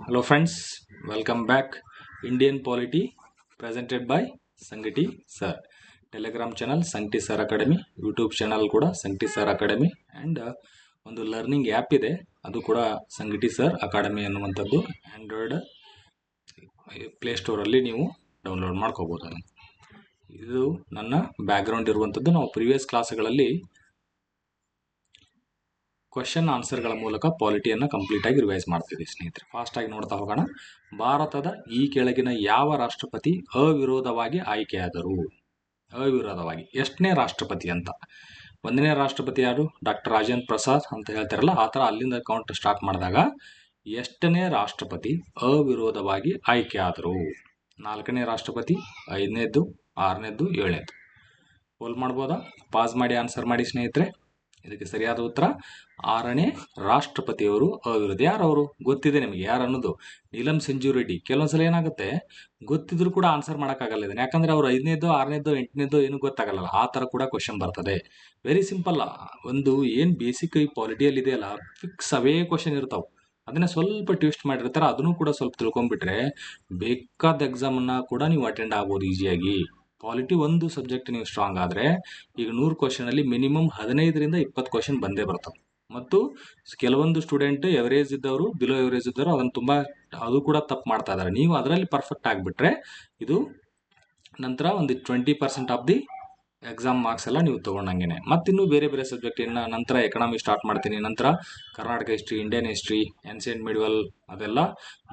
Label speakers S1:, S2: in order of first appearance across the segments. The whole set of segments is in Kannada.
S1: Hello friends, welcome back. Indian Polity presented by Sangati Sir. Telegram channel Sangati Sir Academy, YouTube channel ಕೂಡ ಸಂಗಟಿ ಸರ್ ಅಕಾಡೆಮಿ ಆ್ಯಂಡ್ ಒಂದು ಲರ್ನಿಂಗ್ ಆ್ಯಪ್ ಇದೆ, ಅದು ಕೂಡ ಸಂಗಟಿ ಸರ್ ಅಕಾಡೆಮಿ ಅನ್ನುವಂಥದ್ದು ಆ್ಯಂಡ್ರಾಯ್ಡ್ ಪ್ಲೇಸ್ಟೋರಲ್ಲಿ ನೀವು ಡೌನ್ಲೋಡ್ ಮಾಡ್ಕೋಬೋದು. ಇದು ನನ್ನ ಬ್ಯಾಕ್ಗ್ರೌಂಡ್ ಇರುವಂಥದ್ದು. ನಾವು ಪ್ರೀವಿಯಸ್ ಕ್ಲಾಸ್ಗಳಲ್ಲಿ ಕ್ವಶನ್ ಆನ್ಸರ್ಗಳ ಮೂಲಕ ಪಾಲಿಟಿಯನ್ನು ಕಂಪ್ಲೀಟಾಗಿ ರಿವೈಸ್ ಮಾಡ್ತಿದ್ದೀವಿ ಸ್ನೇಹಿತರೆ. ಫಾಸ್ಟಾಗಿ ನೋಡ್ತಾ ಹೋಗೋಣ. ಭಾರತದ ಈ ಕೆಳಗಿನ ಯಾವ ರಾಷ್ಟ್ರಪತಿ ಅವಿರೋಧವಾಗಿ ಆಯ್ಕೆಯಾದರು? ಅವಿರೋಧವಾಗಿ ಎಷ್ಟನೇ ರಾಷ್ಟ್ರಪತಿ ಅಂತ. ಒಂದನೇ ರಾಷ್ಟ್ರಪತಿ ಯಾರು? ಡಾಕ್ಟರ್ ರಾಜೇಂದ್ರ ಪ್ರಸಾದ್ ಅಂತ ಹೇಳ್ತಾರಲ್ಲ, ಆ ಥರ ಅಲ್ಲಿಂದ ಕೌಂಟ್ ಸ್ಟಾರ್ಟ್ ಮಾಡಿದಾಗ ಎಷ್ಟನೇ ರಾಷ್ಟ್ರಪತಿ ಅವಿರೋಧವಾಗಿ ಆಯ್ಕೆಯಾದರು? ನಾಲ್ಕನೇ ರಾಷ್ಟ್ರಪತಿ, ಐದನೇದ್ದು, ಆರನೇದ್ದು, ಏಳನೇದ್ದು. ಹೋಲ್ ಮಾಡ್ಬೋದಾ? ಪಾಸ್ ಮಾಡಿ ಆನ್ಸರ್ ಮಾಡಿ ಸ್ನೇಹಿತರೆ. ಇದಕ್ಕೆ ಸರಿಯಾದ ಉತ್ತರ ಆರನೇ ರಾಷ್ಟ್ರಪತಿಯವರು ಅವಿರೋಧ. ಯಾರವರು ಗೊತ್ತಿದೆ ನಿಮಗೆ ಯಾರು ಅನ್ನೋದು? ನೀಲಂ ಸಂಜೀವ್ ರೆಡ್ಡಿ. ಕೆಲವೊಂದ್ಸಲ ಏನಾಗುತ್ತೆ, ಗೊತ್ತಿದ್ರು ಕೂಡ ಆನ್ಸರ್ ಮಾಡೋಕ್ಕಾಗಲ್ಲ ಇದನ್ನು, ಯಾಕಂದ್ರೆ ಅವ್ರು ಐದನೇದ್ದು, ಆರನೇದ್ದು, ಎಂಟನೇದ್ದು ಏನು ಗೊತ್ತಾಗಲ್ಲ. ಆ ಥರ ಕೂಡ ಕ್ವಶನ್ ಬರ್ತದೆ. Very simple. ಒಂದು ಏನು ಬೇಸಿಕ್ ಈ ಪಾಲಿಟಿಯಲ್ಲಿ ಇದೆಯಲ್ಲ, ಫಿಕ್ಸ್ ಅವೇ ಕ್ವಶನ್ ಇರ್ತಾವೆ. ಅದನ್ನ ಸ್ವಲ್ಪ ಟ್ವಿಸ್ಟ್ ಮಾಡಿರ್ತಾರೆ. ಅದನ್ನು ಕೂಡ ಸ್ವಲ್ಪ ತಿಳ್ಕೊಂಡ್ಬಿಟ್ರೆ ಬೇಕಾದ ಎಕ್ಸಾಮನ್ನು ಕೂಡ ನೀವು ಅಟೆಂಡ್ ಆಗ್ಬೋದು ಈಸಿಯಾಗಿ. ಪಾಲಿಟಿ ಒಂದು ಸಬ್ಜೆಕ್ಟ್ ನೀವು ಸ್ಟ್ರಾಂಗ್ ಆದರೆ ಈಗ 100 ಕ್ವಶನಲ್ಲಿ ಮಿನಿಮಮ್ 15ರಿಂದ 20 ಕ್ವಶನ್ ಬಂದೇ ಬರ್ತವೆ. ಮತ್ತು ಕೆಲವೊಂದು ಸ್ಟೂಡೆಂಟ್ ಎವರೇಜ್ ಇದ್ದವರು, ಬಿಲೋ ಎವರೇಜ್ ಇದ್ದವರು ಅದು ಕೂಡ ತಪ್ಪು ಮಾಡ್ತಾ ಇದ್ದಾರೆ. ನೀವು ಅದರಲ್ಲಿ ಪರ್ಫೆಕ್ಟ್ ಆಗಿಬಿಟ್ರೆ ಇದು ನಂತರ ಒಂದು 20% ಆಫ್ ದಿ ಎಕ್ಸಾಮ್ ಮಾರ್ಕ್ಸ್ ಎಲ್ಲ ನೀವು ತೊಗೊಂಡಂಗೆ. ಮತ್ತಿನ್ನೂ ಬೇರೆ ಬೇರೆ ಸಬ್ಜೆಕ್ಟ್ ಇನ್ನು ನಂತರ ಎಕನಾಮಿ ಸ್ಟಾರ್ಟ್ ಮಾಡ್ತೀನಿ. ನಂತರ Karnataka history, Indian history, ancient medieval, ಅದೆಲ್ಲ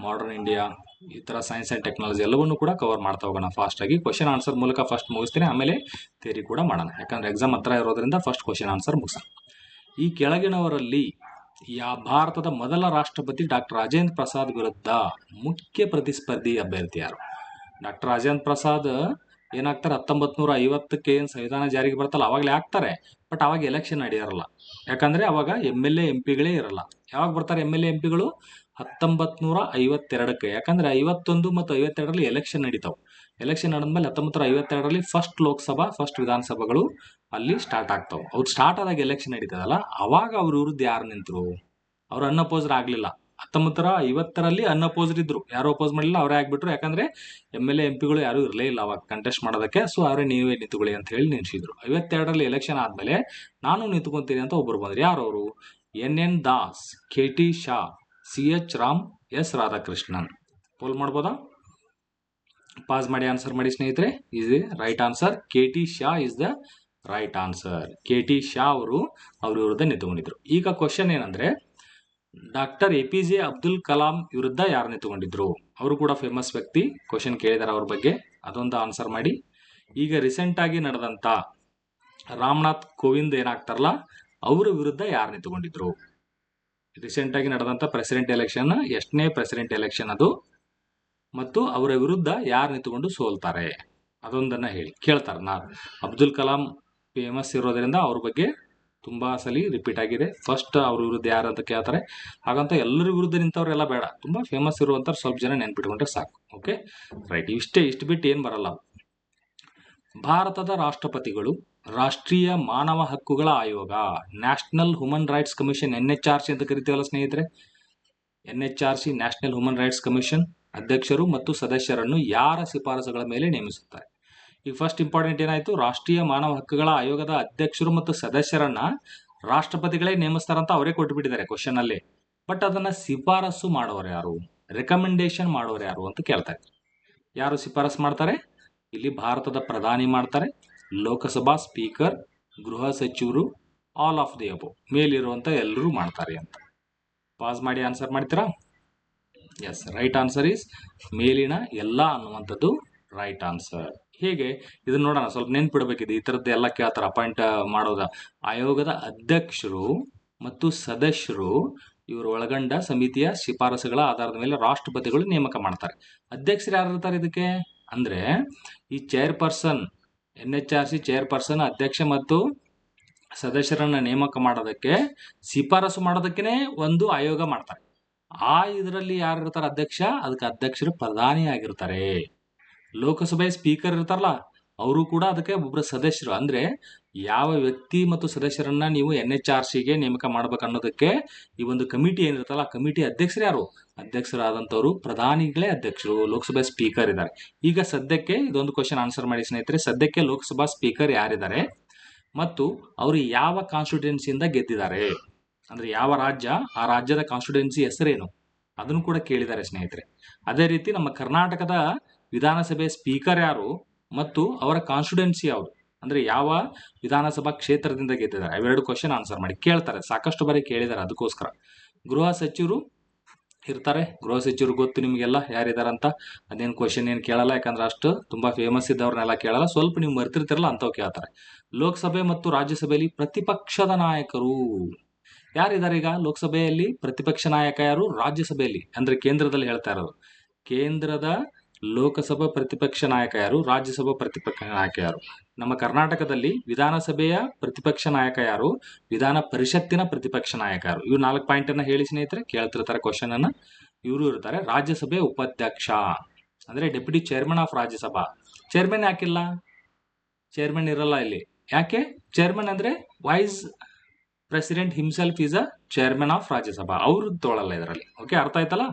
S1: ಮಾಡರ್ನ್ ಇಂಡಿಯಾ, ಈ ಥರ ಸೈನ್ಸ್ ಆ್ಯಂಡ್ ಟೆಕ್ನಾಲಜಿ ಎಲ್ಲವನ್ನೂ ಕೂಡ ಕವರ್ ಮಾಡ್ತಾ ಹೋಗೋಣ ಫಾಸ್ಟಾಗಿ. ಕ್ವಶನ್ ಆನ್ಸರ್ ಮೂಲಕ ಫಸ್ಟ್ ಮುಗಿಸ್ತೀನಿ, ಆಮೇಲೆ ಥಿಯರಿ ಕೂಡ ಮಾಡೋಣ. ಯಾಕಂದರೆ ಎಕ್ಸಾಮ್ ಹತ್ರ ಇರೋದ್ರಿಂದ ಫಸ್ಟ್ ಕ್ವಶನ್ ಆನ್ಸರ್ ಮುಗಿಸೋಣ. ಈ ಕೆಳಗಿನವರಲ್ಲಿ ಭಾರತದ ಮೊದಲ ರಾಷ್ಟ್ರಪತಿ ಡಾಕ್ಟರ್ ರಾಜೇಂದ್ರ ಪ್ರಸಾದ್ ವಿರುದ್ಧ ಮುಖ್ಯ ಪ್ರತಿಸ್ಪರ್ಧಿ ಅಭ್ಯರ್ಥಿ ಯಾರು? ಡಾಕ್ಟರ್ ರಾಜೇಂದ್ರ ಪ್ರಸಾದ್ ಏನಾಗ್ತಾರೆ, 1950ಕ್ಕೆ ಏನು ಸಂವಿಧಾನ ಜಾರಿಗೆ ಬರ್ತಲ್ಲ ಅವಾಗಲೇ ಆಗ್ತಾರೆ. ಬಟ್ ಅವಾಗ ಎಲೆಕ್ಷನ್ ನಡೆಯೋಲ್ಲ, ಯಾಕಂದರೆ ಅವಾಗ MLA MP ಗಳೇ ಇರಲ್ಲ. ಯಾವಾಗ ಬರ್ತಾರೆ MLA MP ಗಳು? 1952ಕ್ಕೆ. ಯಾಕಂದರೆ 51 ಮತ್ತು 52ರಲ್ಲಿ ಎಲೆಕ್ಷನ್ ನಡೀತಾವೆ. ಎಲೆಕ್ಷನ್ ನಡೆದ್ಮೇಲೆ 1952ರಲ್ಲಿ ಫಸ್ಟ್ ಲೋಕಸಭಾ, ಫಸ್ಟ್ ವಿಧಾನಸಭೆಗಳು ಅಲ್ಲಿ ಸ್ಟಾರ್ಟ್ ಆಗ್ತಾವೆ. ಅವ್ರು ಸ್ಟಾರ್ಟ್ ಆದಾಗ ಎಲೆಕ್ಷನ್ ನಡೀತದಲ್ಲ, ಅವಾಗ ಅವ್ರ ವಿರುದ್ಧ ಯಾರು ನಿಂತರು? ಅವ್ರು ಅನ್ಅಪೋಸ್ಡ್ ಆಗಲಿಲ್ಲ. 1950ರಲ್ಲಿ ಅನ್ಅಪೋಸ್ಡ್ ಇದ್ರು, ಯಾರು ಅಪೋಸ್ ಮಾಡಲಿಲ್ಲ, ಅವರೇ ಆಗ್ಬಿಟ್ರು. ಯಾಕಂದರೆ MLA MP ಗಳು ಯಾರೂ ಇರಲೇ ಇಲ್ಲ ಅವಾಗ ಕಂಟೆಸ್ಟ್ ಮಾಡೋದಕ್ಕೆ. ಸೊ ಅವರೇ ನೀವೇ ನಿಂತುಕೊಳ್ಳಿ ಅಂತ ಹೇಳಿ ನಿಲ್ಲಿಸಿದ್ರು. 52ರಲ್ಲಿ ಎಲೆಕ್ಷನ್ ಆದಮೇಲೆ ನಾನು ನಿಂತ್ಕೊಂತೀನಿ ಅಂತ ಒಬ್ಬರು ಬಂದರು. ಯಾರು ಅವರು? NN Das, KT Shah, CH Ram, S Radhakrishnan. Poll ಮಾಡ್ಬೋದಾ? ಪಾಸ್ ಮಾಡಿ ಆನ್ಸರ್ ಮಾಡಿ ಸ್ನೇಹಿತರೆ. Is right answer. KT Shah is the right answer. KT Shah ಅವರು ಅವ್ರ ವಿರುದ್ಧ ನಿಂತುಕೊಂಡಿದ್ರು. ಈಗ ಕ್ವಶನ್ ಏನಂದ್ರೆ, ಡಾಕ್ಟರ್ APJ ಅಬ್ದುಲ್ ಕಲಾಂ ವಿರುದ್ಧ ಯಾರು ನಿಂತುಕೊಂಡಿದ್ರು? ಅವರು ಕೂಡ ಫೇಮಸ್ ವ್ಯಕ್ತಿ. ಕ್ವಶನ್ ಕೇಳಿದಾರೆ ಅವ್ರ ಬಗ್ಗೆ, ಅದೊಂದು ಆನ್ಸರ್ ಮಾಡಿ. ಈಗ ರೀಸೆಂಟ್ ಆಗಿ ನಡೆದಂತ ರಾಮನಾಥ್ ಕೋವಿಂದ್ ಏನಾಗ್ತಾರಲ್ಲ, ಅವರ ವಿರುದ್ಧ ಯಾರು ನಿಂತುಕೊಂಡಿದ್ರು? ರೀಸೆಂಟ್ ಆಗಿ ನಡೆದಂತ ಪ್ರೆಸಿಡೆಂಟ್ ಎಲೆಕ್ಷನ್, ಎಷ್ಟನೇ ಪ್ರೆಸಿಡೆಂಟ್ ಎಲೆಕ್ಷನ್ ಅದು, ಮತ್ತು ಅವರ ವಿರುದ್ಧ ಯಾರು ನಿಂತುಕೊಂಡು ಸೋಲ್ತಾರೆ ಅದೊಂದನ್ನ ಹೇಳಿ ಕೇಳ್ತಾರೆ. ಅಬ್ದುಲ್ ಕಲಾಂ ಫೇಮಸ್ ಇರೋದ್ರಿಂದ ಅವ್ರ ಬಗ್ಗೆ ತುಂಬಾ ಸಲ ರಿಪೀಟ್ ಆಗಿದೆ. ಫಸ್ಟ್ ಅವ್ರ ವಿರುದ್ಧ ಯಾರು ಅಂತ ಕೇಳ್ತಾರೆ. ಹಾಗಂತ ಎಲ್ಲರ ವಿರುದ್ಧ ನಿಂತವ್ರೆಲ್ಲ ಬೇಡ, ತುಂಬಾ ಫೇಮಸ್ ಇರುವಂತ ಸ್ವಲ್ಪ ಜನ ನೆನ್ಪಿಟ್ಕೊಂಡ್ರೆ ಸಾಕು. Okay right. ಇಷ್ಟು ಬಿಟ್ಟು ಏನ್ ಬರಲ್ಲ. ಭಾರತದ ರಾಷ್ಟ್ರಪತಿಗಳು ರಾಷ್ಟ್ರೀಯ ಮಾನವ ಹಕ್ಕುಗಳ ಆಯೋಗ, national human rights commission, NHRC ಅಂತ ಕರಿತೀವಲ್ಲ ಸ್ನೇಹಿತರೆ. NHRC national human rights commission ಅಧ್ಯಕ್ಷರು ಮತ್ತು ಸದಸ್ಯರನ್ನು ಯಾರ ಶಿಫಾರಸುಗಳ ಮೇಲೆ ನೇಮಿಸುತ್ತಾರೆ? ಈಗ ಫಸ್ಟ್ ಇಂಪಾರ್ಟೆಂಟ್ ಏನಾಯ್ತು, ರಾಷ್ಟ್ರೀಯ ಮಾನವ ಹಕ್ಕುಗಳ ಆಯೋಗದ ಅಧ್ಯಕ್ಷರು ಮತ್ತು ಸದಸ್ಯರನ್ನ ರಾಷ್ಟ್ರಪತಿಗಳೇ ನೇಮಿಸ್ತಾರಂತ ಅವರೇ ಕೊಟ್ಟುಬಿಟ್ಟಿದ್ದಾರೆ ಕ್ವಶನ್ ಅಲ್ಲಿ. ಬಟ್ ಅದನ್ನ ಶಿಫಾರಸು ಮಾಡೋರು ಯಾರು, ರೆಕಮೆಂಡೇಶನ್ ಮಾಡೋರು ಯಾರು ಅಂತ ಕೇಳ್ತಾರೆ. ಯಾರು ಶಿಫಾರಸು ಮಾಡ್ತಾರೆ? ಇಲ್ಲಿ ಭಾರತದ ಪ್ರಧಾನಿ ಮಾಡ್ತಾರೆ, ಲೋಕಸಭಾ ಸ್ಪೀಕರ್, ಗೃಹ ಸಚಿವರು, ಆಲ್ ಆಫ್ ದಿ ಅಬೋ, ಮೇಲಿರುವಂತ ಎಲ್ಲರೂ ಮಾಡ್ತಾರೆ ಅಂತ. ಪಾಸ್ ಮಾಡಿ ಆನ್ಸರ್ ಮಾಡ್ತೀರಾ? ಎಸ್, ರೈಟ್ ಆನ್ಸರ್ ಈಸ್ ಮೇಲಿನ ಎಲ್ಲ ಅನ್ನುವಂಥದ್ದು ರೈಟ್ ಆನ್ಸರ್. ಹೇಗೆ ಇದನ್ನ ನೋಡೋಣ, ಸ್ವಲ್ಪ ನೆನ್ಪಿಡ್ಬೇಕಿದೆ. ಈ ಥರದ್ದು ಎಲ್ಲ ಕೇಳ್ತಾರೆ. ಅಪಾಯಿಂಟ್ ಮಾಡೋದ ಆಯೋಗದ ಅಧ್ಯಕ್ಷರು ಮತ್ತು ಸದಸ್ಯರು ಇವರು ಒಳಗೊಂಡ ಸಮಿತಿಯ ಶಿಫಾರಸುಗಳ ಆಧಾರದ ಮೇಲೆ ರಾಷ್ಟ್ರಪತಿಗಳು ನೇಮಕ ಮಾಡ್ತಾರೆ. ಅಧ್ಯಕ್ಷರು ಯಾರು ಇರ್ತಾರೆ ಇದಕ್ಕೆ ಅಂದ್ರೆ, ಈ ಚೇರ್ಪರ್ಸನ್, NHRC ಚೇರ್ಪರ್ಸನ್, ಅಧ್ಯಕ್ಷ ಮತ್ತು ಸದಸ್ಯರನ್ನ ನೇಮಕ ಮಾಡೋದಕ್ಕೆ, ಶಿಫಾರಸು ಮಾಡೋದಕ್ಕೇನೆ ಒಂದು ಆಯೋಗ ಮಾಡ್ತಾರೆ. ಇದರಲ್ಲಿ ಯಾರು ಇರ್ತಾರೆ? ಅಧ್ಯಕ್ಷ. ಅದಕ್ಕೆ ಅಧ್ಯಕ್ಷರು ಪ್ರಧಾನಿ ಆಗಿರ್ತಾರೆ. ಲೋಕಸಭೆ ಸ್ಪೀಕರ್ ಇರ್ತಾರಲ್ಲ, ಅವರು ಕೂಡ ಅದಕ್ಕೆ ಒಬ್ಬರ ಸದಸ್ಯರು. ಅಂದ್ರೆ ಯಾವ ವ್ಯಕ್ತಿ ಮತ್ತು ಸದಸ್ಯರನ್ನ ನೀವು NHRCಗೆ ನೇಮಕ ಮಾಡ್ಬೇಕು ಅನ್ನೋದಕ್ಕೆ ಈ ಒಂದು ಕಮಿಟಿ ಏನಿರುತ್ತಲ್ಲ, ಕಮಿಟಿ ಅಧ್ಯಕ್ಷರು ಯಾರು? ಅಧ್ಯಕ್ಷರಾದಂತವರು ಪ್ರಧಾನಿಗಳೇ ಅಧ್ಯಕ್ಷರು, ಲೋಕಸಭೆ ಸ್ಪೀಕರ್ ಇದ್ದಾರೆ. ಈಗ ಸದ್ಯಕ್ಕೆ ಇದೊಂದು ಕ್ವಶನ್ ಆನ್ಸರ್ ಮಾಡಿ ಸ್ನೇಹಿತರೆ. ಸದ್ಯಕ್ಕೆ ಲೋಕಸಭಾ ಸ್ಪೀಕರ್ ಯಾರಿದ್ದಾರೆ ಮತ್ತು ಅವರು ಯಾವ ಕಾನ್ಸ್ಟಿಟ್ಯೂನ್ಸಿಯಿಂದ ಗೆದ್ದಿದ್ದಾರೆ, ಅಂದ್ರೆ ಯಾವ ರಾಜ್ಯ, ಆ ರಾಜ್ಯದ ಕಾನ್ಸ್ಟಿಟ್ಯೂನ್ಸಿ ಹೆಸರೇನು, ಅದನ್ನು ಕೂಡ ಕೇಳಿದ್ದಾರೆ ಸ್ನೇಹಿತರೆ. ಅದೇ ರೀತಿ ನಮ್ಮ ಕರ್ನಾಟಕದ ವಿಧಾನಸಭೆ ಸ್ಪೀಕರ್ ಯಾರು ಮತ್ತು ಅವರ ಕಾನ್ಸ್ಟಿಟ್ಯೂನ್ಸಿ ಯಾವುದು, ಅಂದ್ರೆ ಯಾವ ವಿಧಾನಸಭಾ ಕ್ಷೇತ್ರದಿಂದ ಗೆದ್ದಿದ್ದಾರೆ, ಅವೆರಡು ಕ್ವಶನ್ ಆನ್ಸರ್ ಮಾಡಿ ಕೇಳ್ತಾರೆ. ಸಾಕಷ್ಟು ಬಾರಿ ಕೇಳಿದ್ದಾರೆ, ಅದಕ್ಕೋಸ್ಕರ. ಗೃಹ ಸಚಿವರು ಇರ್ತಾರೆ, ಗೃಹ ಸಚಿವರು ಗೊತ್ತು ನಿಮಗೆಲ್ಲ ಯಾರಿದಾರಂತ. ಅದೇನು ಕ್ವಶನ್ ಏನು ಕೇಳಲ್ಲ, ಯಾಕಂದ್ರೆ ಅಷ್ಟು ತುಂಬಾ ಫೇಮಸ್ ಇದ್ದವ್ರನ್ನೆಲ್ಲ ಕೇಳಲ್ಲ, ಸ್ವಲ್ಪ ನೀವು ಮರ್ತಿರ್ತಿರಲ್ಲ ಅಂತವ್ ಕೇಳ್ತಾರೆ. ಲೋಕಸಭೆ ಮತ್ತು ರಾಜ್ಯಸಭೆಯಲ್ಲಿ ಪ್ರತಿಪಕ್ಷದ ನಾಯಕರು ಯಾರಿದ್ದಾರೆ? ಈಗ ಲೋಕಸಭೆಯಲ್ಲಿ ಪ್ರತಿಪಕ್ಷ ನಾಯಕ ಯಾರು, ರಾಜ್ಯಸಭೆಯಲ್ಲಿ ಅಂದ್ರೆ ಕೇಂದ್ರದಲ್ಲಿ ಹೇಳ್ತಾ ಇರೋದು, ಕೇಂದ್ರದ ಲೋಕಸಭಾ ಪ್ರತಿಪಕ್ಷ ನಾಯಕ ಯಾರು, ರಾಜ್ಯಸಭಾ ಪ್ರತಿಪಕ್ಷ ನಾಯಕ ಯಾರು. ನಮ್ಮ ಕರ್ನಾಟಕದಲ್ಲಿ ವಿಧಾನಸಭೆಯ ಪ್ರತಿಪಕ್ಷ ನಾಯಕ ಯಾರು, ವಿಧಾನ ಪರಿಷತ್ತಿನ ಪ್ರತಿಪಕ್ಷ ನಾಯಕ ಯಾರು. ಇವು 4 ಪಾಯಿಂಟ್ ಅನ್ನ ಹೇಳಿ ಸ್ನೇಹಿತರೆ, ಕೇಳ್ತಿರ್ತಾರೆ ಕ್ವಶನ್ ಅನ್ನ. ಇವರು ಇರ್ತಾರೆ ರಾಜ್ಯಸಭೆ ಉಪಾಧ್ಯಕ್ಷ, ಅಂದ್ರೆ deputy chairman of Rajya Sabha. Chairman ಯಾಕಿಲ್ಲ? ಚೇರ್ಮನ್ ಇರಲ್ಲ ಇಲ್ಲಿ. ಯಾಕೆ? ಚೇರ್ಮನ್ ಅಂದ್ರೆ vice president himself is a chairman of Rajya Sabha, ಅವರು ತೊಗೊಳಲ್ಲ ಇದರಲ್ಲಿ. ಓಕೆ, ಅರ್ಥ ಆಯ್ತಲ್ಲ?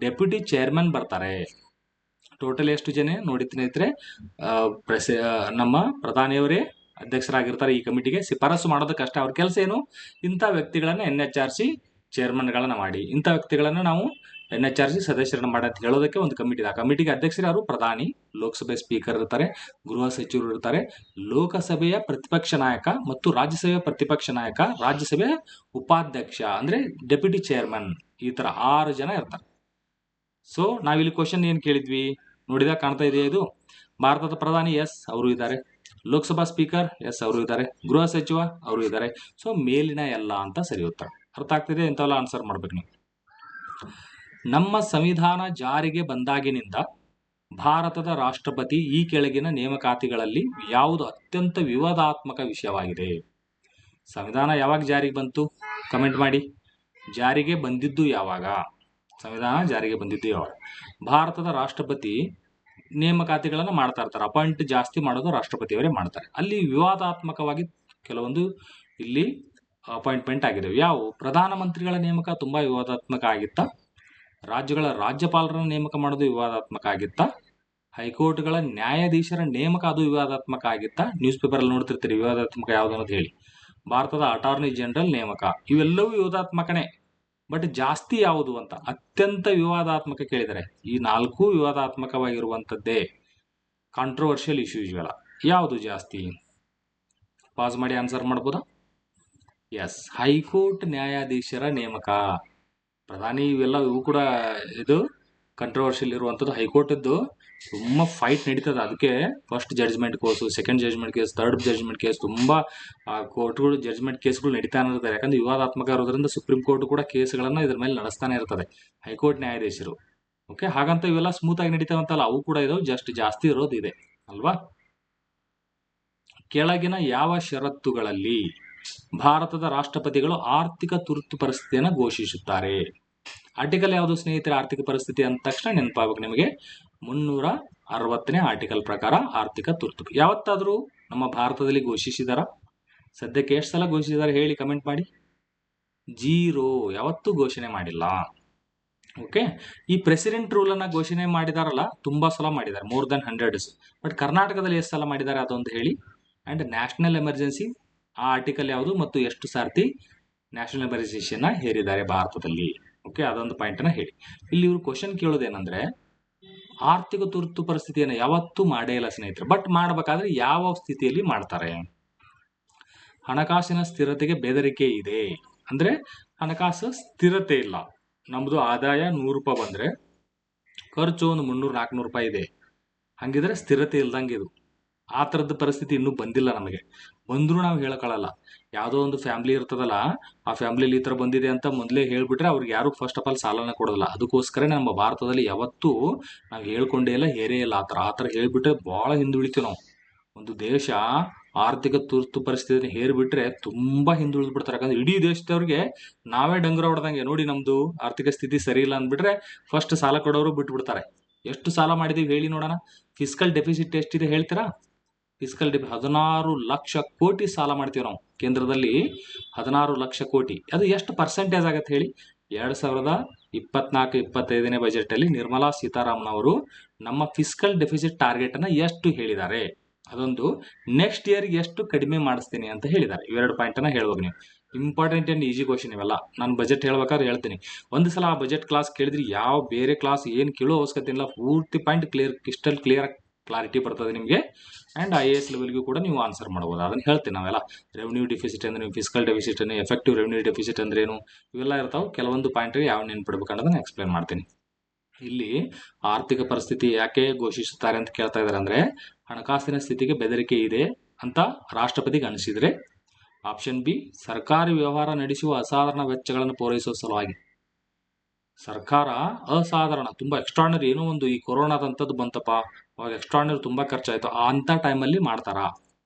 S1: ಡೆಪ್ಯೂಟಿ ಚೇರ್ಮನ್ ಬರ್ತಾರೆ. ಟೋಟಲ್ ಎಷ್ಟು ಜನ ನೋಡಿ ಸ್ನೇಹಿತರೆ, ನಮ್ಮ ಪ್ರಧಾನಿಯವರೇ ಅಧ್ಯಕ್ಷರಾಗಿರ್ತಾರೆ. ಈ ಕಮಿಟಿಗೆ ಶಿಫಾರಸು ಮಾಡೋದಕ್ಕಷ್ಟೇ ಅವ್ರ ಕೆಲಸ ಏನು? ಇಂಥ ವ್ಯಕ್ತಿಗಳನ್ನ NHRC ಚೇರ್ಮನ್ಗಳನ್ನ ಮಾಡಿ, ಇಂಥ ವ್ಯಕ್ತಿಗಳನ್ನ ನಾವು NHRC ಸದಸ್ಯರನ್ನ ಮಾಡಿ ಅಂತ ಹೇಳೋದಕ್ಕೆ ಒಂದು ಕಮಿಟಿ ಇದೆ. ಆ ಕಮಿಟಿಗೆ ಅಧ್ಯಕ್ಷರು ಯಾರು? ಪ್ರಧಾನಿ, ಲೋಕಸಭೆ ಸ್ಪೀಕರ್ ಇರ್ತಾರೆ, ಗೃಹ ಸಚಿವರು ಇರ್ತಾರೆ, ಲೋಕಸಭೆಯ ಪ್ರತಿಪಕ್ಷ ನಾಯಕ ಮತ್ತು ರಾಜ್ಯಸಭೆಯ ಪ್ರತಿಪಕ್ಷ ನಾಯಕ, ರಾಜ್ಯಸಭೆಯ ಉಪಾಧ್ಯಕ್ಷ ಅಂದ್ರೆ ಡೆಪ್ಯೂಟಿ ಚೇರ್ಮನ್, ಈ ತರ 6 ಜನ ಇರ್ತಾರೆ. ಸೊ ನಾವಿಲ್ಲಿ ಕ್ವಶನ್ ಏನ್ ಕೇಳಿದ್ವಿ ನೋಡಿದಾಗ ಕಾಣ್ತಾ ಇದೆಯಾ? ಇದು ಭಾರತದ ಪ್ರಧಾನಿ, ಎಸ್ ಅವರು ಇದ್ದಾರೆ. ಲೋಕಸಭಾ ಸ್ಪೀಕರ್, ಎಸ್ ಅವರು ಇದ್ದಾರೆ. ಗೃಹ ಸಚಿವ ಅವರು ಇದ್ದಾರೆ. ಸೊ ಮೇಲಿನ ಎಲ್ಲ ಅಂತ ಸರಿ ಉತ್ತರ. ಅರ್ಥ ಆಗ್ತಿದೆ? ಇಂಥವೆಲ್ಲ ಆನ್ಸರ್ ಮಾಡ್ಬೇಕು ನೀವು. ನಮ್ಮ ಸಂವಿಧಾನ ಜಾರಿಗೆ ಬಂದಾಗಿನಿಂದ ಭಾರತದ ರಾಷ್ಟ್ರಪತಿ ಈ ಕೆಳಗಿನ ನೇಮಕಾತಿಗಳಲ್ಲಿ ಯಾವುದು ಅತ್ಯಂತ ವಿವಾದಾತ್ಮಕ ವಿಷಯವಾಗಿದೆ? ಸಂವಿಧಾನ ಯಾವಾಗ ಜಾರಿಗೆ ಬಂತು? ಕಮೆಂಟ್ ಮಾಡಿ. ಜಾರಿಗೆ ಬಂದಿದ್ದು ಯಾವಾಗ? ಸಂವಿಧಾನ ಜಾರಿಗೆ ಬಂದಿದ್ದು ಯಾವಾಗ? ಭಾರತದ ರಾಷ್ಟ್ರಪತಿ ನೇಮಕಾತಿಗಳನ್ನು ಮಾಡ್ತಾ ಇರ್ತಾರೆ. ಅಪಾಯಿಂಟ್ ಜಾಸ್ತಿ ಮಾಡೋದು ರಾಷ್ಟ್ರಪತಿಯವರೇ ಮಾಡ್ತಾರೆ. ಅಲ್ಲಿ ವಿವಾದಾತ್ಮಕವಾಗಿ ಕೆಲವೊಂದು ಇಲ್ಲಿ ಅಪಾಯಿಂಟ್ಮೆಂಟ್ ಆಗಿದೆ. ಯಾವುವು? ಪ್ರಧಾನಮಂತ್ರಿಗಳ ನೇಮಕ ತುಂಬಾ ವಿವಾದಾತ್ಮಕ ಆಗಿತ್ತ, ರಾಜ್ಯಗಳ ರಾಜ್ಯಪಾಲರನ್ನ ನೇಮಕ ಮಾಡೋದು ವಿವಾದಾತ್ಮಕ ಆಗಿತ್ತ, ಹೈಕೋರ್ಟ್ಗಳ ನ್ಯಾಯಾಧೀಶರ ನೇಮಕ ಅದು ವಿವಾದಾತ್ಮಕ ಆಗಿತ್ತ. ನ್ಯೂಸ್ ಪೇಪರ್ ಅಲ್ಲಿ ನೋಡ್ತಿರ್ತೀರಿ ವಿವಾದಾತ್ಮಕ ಯಾವ್ದು ಅನ್ನೋದು ಹೇಳಿ. ಭಾರತದ ಅಟಾರ್ನಿ ಜನರಲ್ ನೇಮಕ, ಇವೆಲ್ಲವೂ ವಿವಾದಾತ್ಮಕನೇ. ಬಟ್ ಜಾಸ್ತಿ ಯಾವುದು ಅಂತ, ಅತ್ಯಂತ ವಿವಾದಾತ್ಮಕ ಕೇಳಿದರೆ ಈ 4 ವಿವಾದಾತ್ಮಕವಾಗಿರುವಂತದ್ದೇ ಕಾಂಟ್ರವರ್ಷಿಯಲ್ ಇಶ್ಯೂಸ್ಗಳ. ಯಾವುದು ಜಾಸ್ತಿ? ಪಾಸ್ ಮಾಡಿ ಆನ್ಸರ್ ಮಾಡ್ಬೋದಾ? ಎಸ್, ಹೈಕೋರ್ಟ್ ನ್ಯಾಯಾಧೀಶರ ನೇಮಕ. ಪ್ರಧಾನಿ ಇವು ಕೂಡ ಇದು ಕಂಟ್ರವರ್ಷಿಯಲ್ ಇರುವಂಥದ್ದು. ಹೈಕೋರ್ಟ್ ಇದ್ದು ತುಂಬಾ ಫೈಟ್ ನಡೀತದೆ. ಅದಕ್ಕೆ first judgement case, second judgement case, third judgement case, ತುಂಬಾ ಕೋರ್ಟ್ಗಳು ಜಡ್ಜ್ಮೆಂಟ್ ಕೇಸ್ಗಳು ನಡೀತಾನೆ ಇರ್ತಾರೆ. ಯಾಕಂದ್ರೆ ವಿವಾದಾತ್ಮಕ ಇರೋದ್ರಿಂದ ಸುಪ್ರೀಂ ಕೋರ್ಟ್ ಕೂಡ ಕೇಸ್ಗಳನ್ನ ಇದ್ರ ಮೇಲೆ ನಡೆಸ್ತಾನೆ ಇರ್ತದೆ, ಹೈಕೋರ್ಟ್ ನ್ಯಾಯಾಧೀಶರು. ಓಕೆ, ಹಾಗಂತ ಇವೆಲ್ಲ ಸ್ಮೂತ್ ಆಗಿ ನಡೀತಾವಂತಲ್ಲ, ಅವು ಕೂಡ ಇದಾವೆ, ಜಸ್ಟ್ ಜಾಸ್ತಿ ಇರೋದು ಇದೆ ಅಲ್ವಾ? ಕೆಳಗಿನ ಯಾವ ಷರತ್ತುಗಳಲ್ಲಿ ಭಾರತದ ರಾಷ್ಟ್ರಪತಿಗಳು ಆರ್ಥಿಕ ತುರ್ತು ಪರಿಸ್ಥಿತಿಯನ್ನು ಘೋಷಿಸುತ್ತಾರೆ? ಆರ್ಟಿಕಲ್ ಯಾವುದು ಸ್ನೇಹಿತರೆ? ಆರ್ಥಿಕ ಪರಿಸ್ಥಿತಿ ಅಂದ ತಕ್ಷಣ ನೆನಪಾಗಬೇಕು ನಿಮಗೆ 360ನೇ ಆರ್ಟಿಕಲ್ ಪ್ರಕಾರ ಆರ್ಥಿಕ ತುರ್ತು. ಯಾವತ್ತಾದ್ರೂ ನಮ್ಮ ಭಾರತದಲ್ಲಿ ಘೋಷಿಸಿದಾರ? ಸದ್ಯಕ್ಕೆ ಎಷ್ಟು ಸಲ ಘೋಷಿಸಿದಾರೆ ಹೇಳಿ, ಕಮೆಂಟ್ ಮಾಡಿ. 0, ಯಾವತ್ತೂ ಘೋಷಣೆ ಮಾಡಿಲ್ಲ. ಓಕೆ, ಈ ಪ್ರೆಸಿಡೆಂಟ್ ರೂಲ್ ಅನ್ನ ಘೋಷಣೆ ಮಾಡಿದಾರಲ್ಲ, ತುಂಬಾ ಸಲ ಮಾಡಿದ್ದಾರೆ, ಮೋರ್ ದನ್ 100. ಬಟ್ ಕರ್ನಾಟಕದಲ್ಲಿ ಎಷ್ಟು ಸಲ ಮಾಡಿದ್ದಾರೆ ಅದೊಂದು ಹೇಳಿ. ಅಂಡ್ ನ್ಯಾಷನಲ್ ಎಮರ್ಜೆನ್ಸಿ ಆ ಆರ್ಟಿಕಲ್ ಯಾವುದು ಮತ್ತು ಎಷ್ಟು ಸಾರ್ತಿ ನ್ಯಾಷನಲ್ ಎಮರ್ಜೆನ್ಸಿಯನ್ನ ಹೇರಿದ್ದಾರೆ ಭಾರತದಲ್ಲಿ? ಓಕೆ, ಅದೊಂದು ಪಾಯಿಂಟ್ ಅನ್ನ ಹೇಳಿ. ಇಲ್ಲಿ ಇವರು ಕ್ವಶನ್ ಕೇಳೋದೇನಂದ್ರೆ, ಆರ್ಥಿಕ ತುರ್ತು ಪರಿಸ್ಥಿತಿಯನ್ನು ಯಾವತ್ತೂ ಮಾಡೇ ಇಲ್ಲ ಸ್ನೇಹಿತರೆ. ಬಟ್ ಮಾಡಬೇಕಾದ್ರೆ ಯಾವ ಸ್ಥಿತಿಯಲ್ಲಿ ಮಾಡ್ತಾರೆ? ಹಣಕಾಸಿನ ಸ್ಥಿರತೆಗೆ ಬೆದರಿಕೆ ಇದೆ, ಅಂದ್ರೆ ಹಣಕಾಸು ಸ್ಥಿರತೆ ಇಲ್ಲ. ನಮ್ದು ಆದಾಯ 100 ರೂಪಾಯಿ ಬಂದ್ರೆ ಖರ್ಚು ಒಂದು 300-400 ರೂಪಾಯಿ ಇದೆ, ಹಂಗಿದ್ರೆ ಸ್ಥಿರತೆ ಇಲ್ದಂಗೆ ಇದು. ಆ ಥರದ ಪರಿಸ್ಥಿತಿ ಇನ್ನೂ ಬಂದಿಲ್ಲ ನಮಗೆ. ಬಂದ್ರೂ ನಾವು ಹೇಳಕ್ಕಾಗಲ್ಲ. ಯಾವುದೋ ಒಂದು ಫ್ಯಾಮಿಲಿ ಇರ್ತದಲ್ಲ, ಆ ಫ್ಯಾಮಿಲಿಲಿ ಈ ಥರ ಬಂದಿದೆ ಅಂತ ಮೊದಲೇ ಹೇಳ್ಬಿಟ್ರೆ ಅವ್ರಿಗೆ ಯಾರು ಫಸ್ಟ್ ಆಫ್ ಆಲ್ ಸಾಲನ ಕೊಡೋದಿಲ್ಲ. ಅದಕ್ಕೋಸ್ಕರ ನಮ್ಮ ಭಾರತದಲ್ಲಿ ಯಾವತ್ತೂ ನಾವು ಹೇಳ್ಕೊಂಡೇ ಇಲ್ಲ, ಹೇರೇ ಇಲ್ಲ. ಆ ಥರ ಹೇಳ್ಬಿಟ್ರೆ ಬಹಳ ಹಿಂದುಳಿತೀವಿ ನಾವು. ಒಂದು ದೇಶ ಆರ್ಥಿಕ ತುರ್ತು ಪರಿಸ್ಥಿತಿಯನ್ನು ಹೇರ್ಬಿಟ್ರೆ ತುಂಬಾ ಹಿಂದುಳಿದು ಬಿಡ್ತಾರೆ. ಯಾಕಂದ್ರೆ ಇಡೀ ದೇಶದವ್ರಿಗೆ ನಾವೇ ಡಂಗುರ ಹೊಡೆದಂಗೆ. ನೋಡಿ, ನಮ್ದು ಆರ್ಥಿಕ ಸ್ಥಿತಿ ಸರಿ ಇಲ್ಲ ಅಂದ್ಬಿಟ್ರೆ ಫಸ್ಟ್ ಸಾಲ ಕೊಡೋರು ಬಿಟ್ಟು ಬಿಡ್ತಾರೆ. ಎಷ್ಟು ಸಾಲ ಮಾಡಿದೀವಿ ಹೇಳಿ ನೋಡೋಣ. ಫಿಸ್ಕಲ್ ಡೆಫಿಸಿಟ್ ಎಷ್ಟಿದೆ ಹೇಳ್ತೀರಾ? ಫಿಸಿಕಲ್ 16 ಲಕ್ಷ ಕೋಟಿ ಸಾಲ ಮಾಡ್ತೀವಿ ನಾವು ಕೇಂದ್ರದಲ್ಲಿ. 16 ಲಕ್ಷ ಕೋಟಿ, ಅದು ಎಷ್ಟು ಪರ್ಸೆಂಟೇಜ್ ಆಗತ್ತೆ ಹೇಳಿ? 2024-25ನೇ ಬಜೆಟ್ ಅಲ್ಲಿ ನಿರ್ಮಲಾ ಸೀತಾರಾಮನ್ ಅವರು ನಮ್ಮ ಫಿಸಿಕಲ್ ಡೆಫಿಸಿಟ್ ಟಾರ್ಗೆಟ್ ಅನ್ನ ಎಷ್ಟು ಹೇಳಿದ್ದಾರೆ, ಅದೊಂದು ನೆಕ್ಸ್ಟ್ ಇಯರ್ಗೆ ಎಷ್ಟು ಕಡಿಮೆ ಮಾಡಿಸ್ತೀನಿ ಅಂತ ಹೇಳಿದ್ದಾರೆ. ಇವೆರಡು ಪಾಯಿಂಟ್ ಅನ್ನ ಹೇಳ್ಬೇಕು ನೀವು. ಇಂಪಾರ್ಟೆಂಟ್ ಅಂಡ್ ಈಸಿ ಕ್ವಶನ್ ಇವೆಲ್ಲ. ನಾನು ಬಜೆಟ್ ಹೇಳ್ಬೇಕಾದ್ರೆ ಹೇಳ್ತೀನಿ. ಒಂದು ಸಲ ಆ ಬಜೆಟ್ ಕ್ಲಾಸ್ ಕೇಳಿದ್ರೆ ಯಾವ ಬೇರೆ ಕ್ಲಾಸ್ ಏನು ಕೇಳೋ ಅವಶ್ಯಕತೆ ಇಲ್ಲ. ಪೂರ್ತಿ ಪಾಯಿಂಟ್ ಕ್ರಿಸ್ಟಲ್ ಕ್ಲಿಯರ್ ಕ್ಲಾರಿಟಿ ಬರ್ತದೆ ನಿಮಗೆ. ಅಂಡ್ IAS ಲೆವೆಲ್ಗೂ ಕೂಡ ನೀವು ಆನ್ಸರ್ ಮಾಡ್ಬೋದು. ಅದನ್ನ ಹೇಳ್ತೀನಿ ನಾವೆಲ್ಲ. ರೆವೆನ್ಯೂ ಡೆಫಿಸಿಟ್ ಅಂದ್ರೆ ಫಿಸಿಕಲ್ ಡೆಫಿಸಿಟ್ ಅನ್ನು, ಎಫೆಕ್ಟಿವ್ ರೆವೆನ್ಯೂ ಡೆಫಿಸಿಟ್ ಅಂದ್ರೆ ಏನು, ಇವೆಲ್ಲ ಇರ್ತಾವೆ. ಕೆಲವೊಂದು ಪಾಯಿಂಟ್ ಯಾವ ನೆನ್ಪಿಡ್ಬೇಕು ಅನ್ನೋದನ್ನ ಎಕ್ಸ್ಪ್ಲೇನ್ ಮಾಡ್ತೀನಿ. ಇಲ್ಲಿ ಆರ್ಥಿಕ ಪರಿಸ್ಥಿತಿ ಯಾಕೆ ಘೋಷಿಸುತ್ತಾರೆ ಅಂತ ಕೇಳ್ತಾ ಇದಾರೆ ಅಂದ್ರೆ, ಹಣಕಾಸಿನ ಸ್ಥಿತಿಗೆ ಬೆದರಿಕೆ ಇದೆ ಅಂತ ರಾಷ್ಟ್ರಪತಿಗೆ ಅನಿಸಿದ್ರೆ. ಆಪ್ಷನ್ ಬಿ, ಸರ್ಕಾರಿ ವ್ಯವಹಾರ ನಡೆಸುವ ಅಸಾಧಾರಣ ವೆಚ್ಚಗಳನ್ನು ಪೂರೈಸುವ ಸಲುವಾಗಿ. ಸರ್ಕಾರ ಅಸಾಧಾರಣ, ತುಂಬಾ ಎಕ್ಸ್ಟ್ರಾರ್ನರಿ, ಏನೋ ಒಂದು ಈ ಕೊರೋನಾದಂಥದ್ದು ಬಂತಪ್ಪ, ಅವಾಗ ಎಕ್ಸ್ಟ್ರಾರ್ನರಿ ತುಂಬಾ ಖರ್ಚಾಯ್ತು, ಅಂತ ಟೈಮಲ್ಲಿ ಮಾಡ್ತಾರ.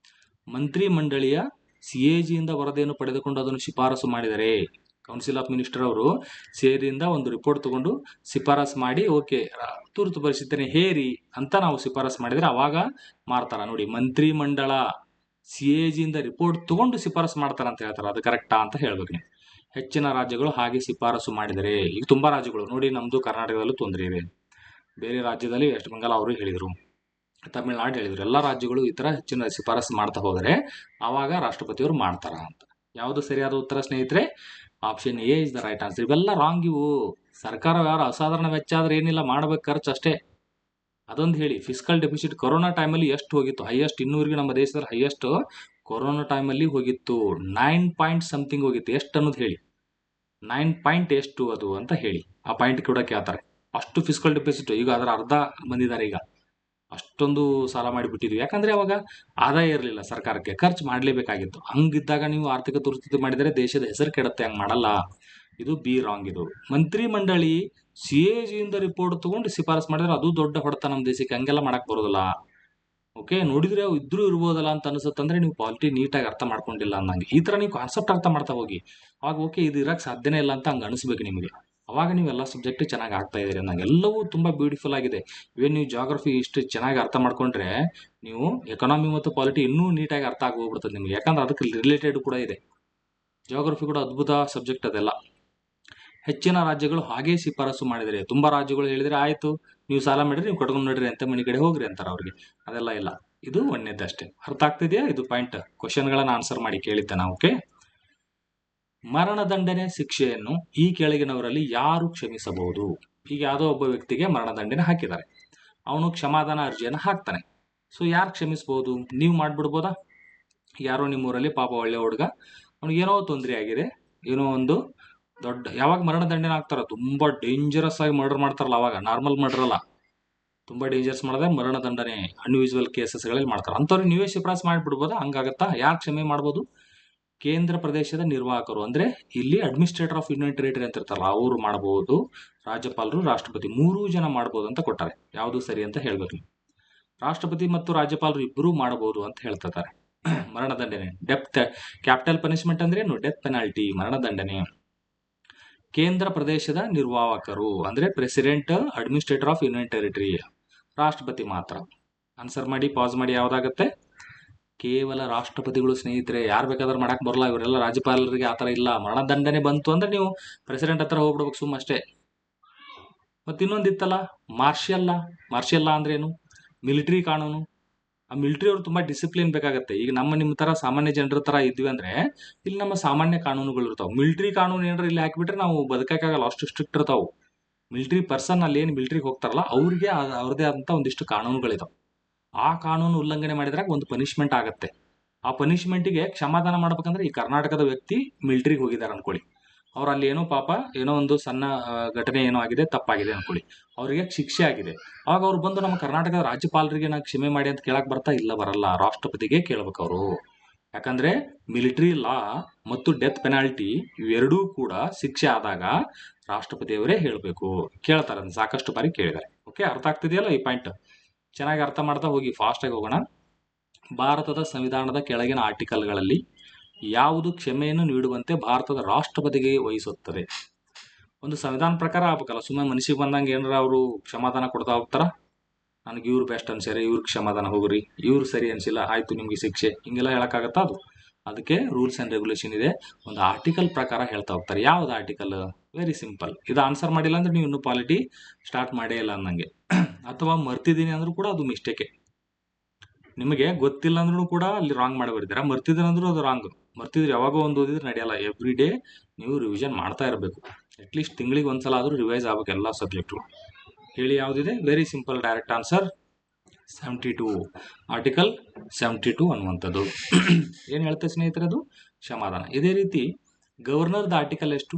S1: ಮಂತ್ರಿ ಮಂಡಳಿಯ CAG ಇಂದ ವರದಿಯನ್ನು ಪಡೆದುಕೊಂಡು ಅದನ್ನು ಶಿಫಾರಸು ಮಾಡಿದರೆ. ಕೌನ್ಸಿಲ್ ಆಫ್ ಮಿನಿಸ್ಟರ್ ಅವರು CAG ಇಂದ ಒಂದು ರಿಪೋರ್ಟ್ ತಗೊಂಡು ಶಿಫಾರಸು ಮಾಡಿ, ಓಕೆ ತುರ್ತು ಪರಿಸ್ಥಿತಿನೇ ಹೇರಿ ಅಂತ ನಾವು ಶಿಫಾರಸು ಮಾಡಿದ್ರೆ ಅವಾಗ ಮಾಡ್ತಾರ. ನೋಡಿ, ಮಂತ್ರಿ ಮಂಡಳ CAG ಇಂದ ರಿಪೋರ್ಟ್ ತಗೊಂಡು ಶಿಫಾರಸು ಮಾಡ್ತಾರ ಅಂತ ಹೇಳ್ತಾರೆ. ಅದು ಕರೆಕ್ಟಾ ಅಂತ ಹೇಳ್ಬೇಕು ನೀವು. ಹೆಚ್ಚಿನ ರಾಜ್ಯಗಳು ಹಾಗೆ ಶಿಫಾರಸು ಮಾಡಿದರೆ. ಈಗ ತುಂಬಾ ರಾಜ್ಯಗಳು ನೋಡಿ, ನಮ್ದು ಕರ್ನಾಟಕದಲ್ಲೂ ತೊಂದರೆ ಇದೆ, ಬೇರೆ ರಾಜ್ಯದಲ್ಲಿ ವೆಸ್ಟ್ ಬೆಂಗಾಲ್ ಅವರು ಹೇಳಿದ್ರು, ತಮಿಳುನಾಡು ಹೇಳಿದ್ರು, ಎಲ್ಲ ರಾಜ್ಯಗಳು ಈ ತರ ಹೆಚ್ಚಿನ ಶಿಫಾರಸು ಮಾಡ್ತಾ ಹೋದರೆ ಆವಾಗ ರಾಷ್ಟ್ರಪತಿಯವರು ಮಾಡ್ತಾರ ಅಂತ. ಯಾವುದು ಸರಿಯಾದ ಉತ್ತರ ಸ್ನೇಹಿತರೆ? Option A is the right answer. ಇವೆಲ್ಲ ರಾಂಗ್ ಇವು. ಸರ್ಕಾರ ವ್ಯವಹಾರ ಅಸಾಧಾರಣ ವೆಚ್ಚ ಆದ್ರೆ ಏನಿಲ್ಲ, ಮಾಡ್ಬೇಕು ಖರ್ಚು ಅಷ್ಟೇ. ಅದೊಂದು ಹೇಳಿ. ಫಿಸಿಕಲ್ ಡೆಫಿಸಿಟ್ ಕೊರೋನಾ ಟೈಮಲ್ಲಿ ಎಷ್ಟು ಹೋಗಿತ್ತು? ಹೈಯೆಸ್ಟ್, ಇನ್ನೂವರೆಗೆ ನಮ್ಮ ದೇಶದಲ್ಲಿ ಹೈಯೆಸ್ಟ್ ಕೊರೋನಾ ಟೈಮಲ್ಲಿ ಹೋಗಿತ್ತು. 9 ಪಾಯಿಂಟ್ ಸಮಥಿಂಗ್ ಹೋಗಿತ್ತು. ಎಷ್ಟು ಅನ್ನೋದು ಹೇಳಿ. 9 ಪಾಯಿಂಟ್ ಎಷ್ಟು ಅದು ಅಂತ ಹೇಳಿ. ಆ ಪಾಯಿಂಟ್ ಕೂಡ ಕೇಳ್ತಾರೆ. ಅಷ್ಟು ಫಿಸಿಕಲ್ ಡೆಫಿಸಿಟ್. ಈಗ ಅದರ ಅರ್ಧ ಬಂದಿದ್ದಾರೆ. ಈಗ ಅಷ್ಟೊಂದು ಸಾಲ ಮಾಡಿಬಿಟ್ಟಿದ್ವಿ. ಯಾಕಂದ್ರೆ ಅವಾಗ ಆದಾಯ ಇರಲಿಲ್ಲ ಸರ್ಕಾರಕ್ಕೆ, ಖರ್ಚು ಮಾಡಲೇಬೇಕಾಗಿತ್ತು. ಹಂಗಿದ್ದಾಗ ನೀವು ಆರ್ಥಿಕ ತುರ್ತುತಿ ಮಾಡಿದರೆ ದೇಶದ ಹೆಸರು ಕೆಡುತ್ತೆ. ಹಂಗೆ ಮಾಡಲ್ಲ. ಇದು ಬಿ ರಾಂಗ್. ಇದು ಮಂತ್ರಿ ಮಂಡಳಿ CAG ಇಂದ ರಿಪೋರ್ಟ್ ತಗೊಂಡು ಶಿಫಾರಸು ಮಾಡಿದ್ರೆ ಅದು ದೊಡ್ಡ ಹೊಡೆತ ನಮ್ಮ ದೇಶಕ್ಕೆ. ಹಂಗೆಲ್ಲ ಮಾಡಕ್ ಬರೋದಿಲ್ಲ. ಓಕೆ, ನೋಡಿದ್ರೆ ಅವು ಇದ್ರೂ ಇರ್ಬೋದಲ್ಲ ಅಂತ ಅನಿಸುತ್ತಂದ್ರೆ ನೀವು ಪಾಲಿಟಿ ನೀಟಾಗಿ ಅರ್ಥ ಮಾಡ್ಕೊಂಡಿಲ್ಲ ಅನ್ನಂಗೆ. ಈ ತರ ನೀವು ಕಾನ್ಸೆಪ್ಟ್ ಅರ್ಥ ಮಾಡ್ತಾ ಹೋಗಿ, ಅವಾಗ ಓಕೆ ಇದು ಇರಕ್ ಸಾಧ್ಯನೇ ಇಲ್ಲ ಅಂತ ಹಂಗೆ ಅನಿಸ್ಬೇಕು ನಿಮಗೆ. ಅವಾಗ ನೀವೆಲ್ಲ ಸಬ್ಜೆಕ್ಟ್ ಚೆನ್ನಾಗಿ ಆಗ್ತಾ ಇದೀರಿ ಅನ್ನಂಗೆ. ಎಲ್ಲವೂ ತುಂಬಾ ಬ್ಯೂಟಿಫುಲ್ ಆಗಿದೆ. ಇವನ್ ನೀವು ಜಾಗ್ರಫಿ ಇಷ್ಟು ಚೆನ್ನಾಗಿ ಅರ್ಥ ಮಾಡ್ಕೊಂಡ್ರೆ ನೀವು ಎಕನಾಮಿ ಮತ್ತು ಪಾಲಿಟಿ ಇನ್ನೂ ನೀಟಾಗಿ ಅರ್ಥ ಆಗಿ ಹೋಗ್ಬಿಡ್ತದೆ ನಿಮಗೆ. ಯಾಕಂದ್ರೆ ಅದಕ್ಕೆ ರಿಲೇಟೆಡ್ ಕೂಡ ಇದೆ. ಜಾಗ್ರಫಿ ಕೂಡ ಅದ್ಭುತ ಸಬ್ಜೆಕ್ಟ್ ಅದೆಲ್ಲ. ಹೆಚ್ಚಿನ ರಾಜ್ಯಗಳು ಹಾಗೆ ಶಿಫಾರಸು ಮಾಡಿದರೆ. ತುಂಬಾ ರಾಜ್ಯಗಳು ಹೇಳಿದ್ರೆ ಆಯ್ತು ನೀವು ಸಾಲ ಮಾಡಿರಿ, ನೀವು ಕಟ್ಕೊಂಡು ನೋಡ್ರಿ ಅಂತ, ಮನೆ ಕಡೆ ಹೋಗ್ರಿ ಅಂತಾರ ಅವ್ರಿಗೆ. ಅದೆಲ್ಲ ಇಲ್ಲ. ಇದು ಒಂದೇದಷ್ಟೇ. ಅರ್ಥ ಆಗ್ತಿದೆಯಾ? ಇದು ಪಾಯಿಂಟ್. ಕ್ವಶನ್ಗಳನ್ನ ಆನ್ಸರ್ ಮಾಡಿ ಕೇಳಿದ್ದೆ ನಾವು. ಓಕೆ, ಮರಣದಂಡನೆ ಶಿಕ್ಷೆಯನ್ನು ಈ ಕೆಳಗಿನವರಲ್ಲಿ ಯಾರು ಕ್ಷಮಿಸಬಹುದು? ಈಗ ಯಾವುದೋ ಒಬ್ಬ ವ್ಯಕ್ತಿಗೆ ಮರಣದಂಡನೆ ಹಾಕಿದ್ದಾರೆ, ಅವನು ಕ್ಷಮಾದಾನ ಅರ್ಜಿಯನ್ನು ಹಾಕ್ತಾನೆ. ಸೊ ಯಾರು ಕ್ಷಮಿಸಬಹುದು? ನೀವು ಮಾಡ್ಬಿಡ್ಬೋದಾ? ಯಾರೋ ನಿಮ್ಮೂರಲ್ಲಿ ಪಾಪ ಒಳ್ಳೆ ಹುಡುಗ, ಅವ್ನಿಗೆ ಏನೋ ತೊಂದರೆ ಆಗಿದೆ, ಏನೋ ಒಂದು ದೊಡ್ಡ, ಯಾವಾಗ ಮರಣದಂಡನೆ ಹಾಕ್ತಾರ ತುಂಬಾ ಡೇಂಜರಸ್ ಆಗಿ ಮರ್ಡರ್ ಮಾಡ್ತಾರಲ್ಲ, ಅವಾಗ ನಾರ್ಮಲ್ ಮರ್ಡರ್ ಅಲ್ಲ, ತುಂಬಾ ಡೇಂಜರಸ್ ಮಾಡಿದ್ರೆ ಮರಣದಂಡನೆ ಅನ್ಯೂಜುವಲ್ ಕೇಸಸ್ಗಳಲ್ಲಿ ಮಾಡ್ತಾರೆ. ಅಂಥವ್ರಿಗೆ ನೀವೇ ಶಿಫಾರಸು ಮಾಡಿಬಿಡ್ಬೋದಾ? ಹಂಗಾಗತ್ತಾ? ಯಾರು ಕ್ಷಮೆ ಮಾಡ್ಬೋದು? ಕೇಂದ್ರ ಪ್ರದೇಶದ ನಿರ್ವಾಹಕರು, ಅಂದ್ರೆ ಇಲ್ಲಿ ಅಡ್ಮಿನಿಸ್ಟ್ರೇಟರ್ ಆಫ್ ಯೂನಿಯನ್ ಟೆರಿಟರಿ ಅಂತ ಇರ್ತಾರಲ್ಲ, ಅವರು ಮಾಡಬಹುದು. ರಾಜ್ಯಪಾಲರು, ರಾಷ್ಟ್ರಪತಿ 3 ಜನ ಮಾಡಬಹುದು ಅಂತ ಕೊಟ್ಟಾರೆ. ಯಾವುದು ಸರಿ ಅಂತ ಹೇಳ್ಬೇಕು. ರಾಷ್ಟ್ರಪತಿ ಮತ್ತು ರಾಜ್ಯಪಾಲರು ಇಬ್ಬರೂ ಮಾಡಬಹುದು ಅಂತ ಹೇಳ್ತಾರೆ. ಮರಣದಂಡನೆ, ಡೆತ್ ಕ್ಯಾಪಿಟಲ್ ಪನಿಷ್ಮೆಂಟ್ ಅಂದ್ರೆ ಏನು? ಡೆತ್ ಪೆನಾಲ್ಟಿ, ಮರಣದಂಡನೆ. ಕೇಂದ್ರ ಪ್ರದೇಶದ ನಿರ್ವಾಹಕರು ಅಂದ್ರೆ president, administrator of union territory, ರಾಷ್ಟ್ರಪತಿ ಮಾತ್ರ. ಆನ್ಸರ್ ಮಾಡಿ, ಪಾಸ್ ಮಾಡಿ. ಯಾವ್ದಾಗತ್ತೆ? ಕೇವಲ ರಾಷ್ಟ್ರಪತಿಗಳು ಸ್ನೇಹಿತರೆ. ಯಾರು ಬೇಕಾದ್ರೂ ಮಾಡಕ್ ಬರಲ್ಲ. ಇವರೆಲ್ಲ ರಾಜ್ಯಪಾಲರಿಗೆ ಆತರ ಇಲ್ಲ. ಮರಣದಂಡನೆ ಬಂತು ಅಂದ್ರೆ ನೀವು ಪ್ರೆಸಿಡೆಂಟ್ ಹತ್ರ ಹೋಗ್ಬಿಡ್ಬೇಕು ಸುಮ್ಮ ಅಷ್ಟೇ. ಮತ್ತೆ ಇನ್ನೊಂದಿತ್ತಲ್ಲ ಮಾರ್ಷಿಯಲ್ ಲಾ ಅಂದ್ರೆ ಏನು? ಮಿಲಿಟರಿ ಕಾನೂನು. ಆ ಮಿಲಿಟರಿ ಅವ್ರು ತುಂಬಾ ಡಿಸಿಪ್ಲಿನ್ ಬೇಕಾಗತ್ತೆ. ಈಗ ನಿಮ್ಮ ತರ ಸಾಮಾನ್ಯ ಜನರ ತರ ಇದ್ವಿ ಅಂದ್ರೆ ಇಲ್ಲಿ ನಮ್ಮ ಸಾಮಾನ್ಯ ಕಾನೂನುಗಳು ಇರ್ತಾವ. ಮಿಲಿಟರಿ ಕಾನೂನು ಏನಾರ ಇಲ್ಲಿ ಹಾಕಿಬಿಟ್ರೆ ನಾವು ಬದುಕಾಗಲ್ಲ, ಅಷ್ಟು ಸ್ಟ್ರಿಕ್ಟ್ ಇರ್ತಾವ. ಮಿಲಿಟರಿ ಪರ್ಸನ್ ಅಲ್ಲಿ ಏನ್ ಮಿಲಿಟರಿಗೆ ಹೋಗ್ತಾರಲ್ಲ ಅವ್ರಿಗೆ ಅವ್ರದೇ ಆದಂತ ಒಂದಿಷ್ಟು ಕಾನೂನುಗಳಿದಾವ. ಆ ಕಾನೂನು ಉಲ್ಲಂಘನೆ ಮಾಡಿದಾಗ ಒಂದು ಪನಿಷ್ಮೆಂಟ್ ಆಗತ್ತೆ. ಆ ಪನಿಷ್ಮೆಂಟ್ಗೆ ಕ್ಷಮಾದಾನ ಮಾಡ್ಬೇಕಂದ್ರೆ ಈ ಕರ್ನಾಟಕದ ವ್ಯಕ್ತಿ ಮಿಲಿಟರಿಗೆ ಹೋಗಿದ್ದಾರೆ ಅನ್ಕೊಳ್ಳಿ, ಅವ್ರು ಅಲ್ಲಿ ಏನೋ ಪಾಪ ಏನೋ ಒಂದು ಸಣ್ಣ ಘಟನೆ ಏನೋ ಆಗಿದೆ, ತಪ್ಪಾಗಿದೆ ಅನ್ಕೊಳ್ಳಿ, ಅವರಿಗೆ ಶಿಕ್ಷೆ ಆಗಿದೆ. ಅವಾಗ ಅವ್ರು ಬಂದು ನಮ್ಮ ಕರ್ನಾಟಕದ ರಾಜ್ಯಪಾಲರಿಗೆ ನಾ ಕ್ಷಮೆ ಮಾಡಿ ಅಂತ ಕೇಳಕ್ ಬರ್ತಾ? ಇಲ್ಲ, ಬರಲ್ಲ. ರಾಷ್ಟ್ರಪತಿಗೆ ಕೇಳ್ಬೇಕು ಅವರು. ಯಾಕಂದ್ರೆ ಮಿಲಿಟರಿ ಲಾ ಮತ್ತು ಡೆತ್ ಪೆನಾಲ್ಟಿ ಇವೆರಡೂ ಕೂಡ ಶಿಕ್ಷೆ ಆದಾಗ ರಾಷ್ಟ್ರಪತಿಯವರೇ ಹೇಳ್ಬೇಕು. ಕೇಳ್ತಾರೆ, ಸಾಕಷ್ಟು ಬಾರಿ ಕೇಳಿದ್ದಾರೆ. ಓಕೆ, ಅರ್ಥ ಆಗ್ತಿದೆಯಲ್ಲ ಈ ಪಾಯಿಂಟ್? ಚೆನ್ನಾಗಿ ಅರ್ಥ ಮಾಡ್ತಾ ಹೋಗಿ, ಫಾಸ್ಟ್ ಆಗಿ ಹೋಗೋಣ. ಭಾರತದ ಸಂವಿಧಾನದ ಕೆಳಗಿನ ಆರ್ಟಿಕಲ್ಗಳಲ್ಲಿ ಯಾವುದು ಕ್ಷಮೆಯನ್ನು ನೀಡುವಂತೆ ಭಾರತದ ರಾಷ್ಟ್ರಪತಿಗೆ ವಹಿಸುತ್ತದೆ? ಒಂದು ಸಂವಿಧಾನ ಪ್ರಕಾರ ಆಗ್ಬೇಕಲ್ಲ, ಸುಮ್ಮನೆ ಮನಸ್ಸಿಗೆ ಬಂದಂಗೆ ಏನಾರ ಅವರು ಕ್ಷಮಾದಾನ ಕೊಡ್ತಾ ಹೋಗ್ತಾರ? ನನಗೆ ಇವ್ರು ಬೆಸ್ಟ್ ಅನ್ಸ್ಯಾರೆ, ಇವ್ರಿಗೆ ಕ್ಷಮಾದಾನ ಹೋಗ್ರಿ, ಇವ್ರು ಸರಿ ಅನ್ಸಿಲ್ಲ ಆಯ್ತು ನಿಮ್ಗೆ ಶಿಕ್ಷೆ, ಹಿಂಗೆಲ್ಲ ಹೇಳಕ್ಕಾಗತ್ತಾ ಅದು? ಅದಕ್ಕೆ ರೂಲ್ಸ್ ಅಂಡ್ ರೆಗ್ಯುಲೇಷನ್ ಇದೆ, ಒಂದು ಆರ್ಟಿಕಲ್ ಪ್ರಕಾರ ಹೇಳ್ತಾ ಹೋಗ್ತಾರೆ. ಯಾವ್ದು ಆರ್ಟಿಕಲ್? Very simple. ಇದು ಆನ್ಸರ್ ಮಾಡಿಲ್ಲ ಅಂದ್ರೆ ನೀವು ಇನ್ನೂ ಪಾಲಿಟಿ ಸ್ಟಾರ್ಟ್ ಮಾಡೇ ಇಲ್ಲ ಅನ್ನಂಗೆ. ಅಥವಾ ಮರ್ತಿದ್ದೀನಿ ಅಂದ್ರೂ ಕೂಡ ಅದು ಮಿಸ್ಟೇಕೆ. ನಿಮಗೆ ಗೊತ್ತಿಲ್ಲ ಅಂದ್ರೂ ಕೂಡ ಅಲ್ಲಿ ರಾಂಗ್ ಮಾಡಿ ಬರ್ತೀರಾ, ಮರ್ತಿದ್ರೆ ಅಂದ್ರೂ ಅದು ರಾಂಗ್. ಮರ್ತಿದ್ರೆ ಯಾವಾಗೋ ಒಂದು ಓದಿದ್ರೆ ನಡೆಯಲ್ಲ. ಎವ್ರಿ ಡೇ ನೀವು ರಿವಿಷನ್ ಮಾಡ್ತಾ ಇರಬೇಕು. ಅಟ್ಲೀಸ್ಟ್ ತಿಂಗಳಿಗೆ ಒಂದ್ಸಲ ಆದ್ರೂ ರಿವೈಸ್ ಆಗ್ಬೇಕು ಎಲ್ಲ ಸಬ್ಜೆಕ್ಟು. ಹೇಳಿ ಯಾವುದಿದೆ? Very simple, direct answer 72. Article 72 ಅನ್ನುವಂಥದ್ದು ಏನು ಹೇಳ್ತೇವೆ ಸ್ನೇಹಿತರೆ? ಅದು ಕ್ಷಮಾದಾನ. ಇದೇ ರೀತಿ ಗವರ್ನರ್ದ ಆರ್ಟಿಕಲ್ ಎಷ್ಟು?